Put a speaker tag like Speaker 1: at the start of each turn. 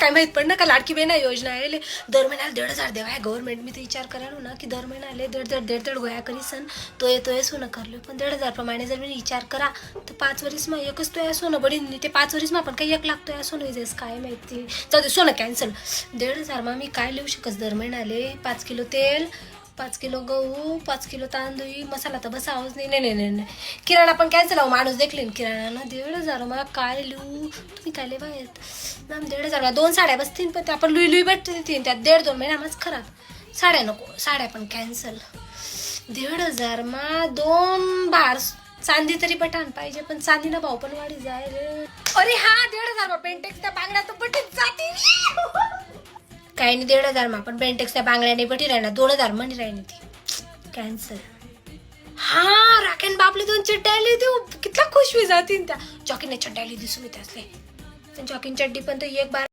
Speaker 1: काय माहित पडणं का लाडकी बहीण योजना आहे दर महिन्याला 1,500 देवा आहे गव्हर्नमेंट. मी तर विचार करायलो ना की दर महिन्याला 1,500 गोया करी सण तो सोनं करलो. पण 1,500 प्रमाणे जर मी विचार करा तर 5 वर्ष मग एकच तो सोनं बडी ते 5 वर्ष मग आपण काही 1 लाख तो सोनं विजेस काय माहिती. जाऊ दे सोनं कॅन्सल. 1,500 मग मी काय लिहू शकस दर महिन्याले. 5 किलो तेल, 5 किलो गहू, 5 किलो तांदूळ, मसाला तर बसावच नाही. किराणा पण कॅन्सल आहो. माणूस देखले किराणा ना 1,500 मग काय लिहू. तुम्ही काय लिहा मॅम 1,500 2 साड्या बसतील पण आपण लुई भेटतील त्यात 1.5-2 महिना मग खराब. साड्या नको, साड्या पण कॅन्सल. 1,500 मग 2 भार चांदी तरी बटान पाहिजे पण चांदीना भाव पण वाढी जाय रे. अरे हा 1,500 मग पेंटेक्स त्या बांगड्या तर बटीत जाते काही नाही. 1,500 मग आपण पेंटेक्स त्या बांगड्याने बटी राहणार. 2,000 मनी राहिली ती कॅन्सल. हा राखेन बापले 2 चड्ड्याले देऊ कितला खुश होई जातील त्या. जॉकीने चड्ड्याले दिसू मी त्यासले पण जॉकीन चड्डी पण तो एक बार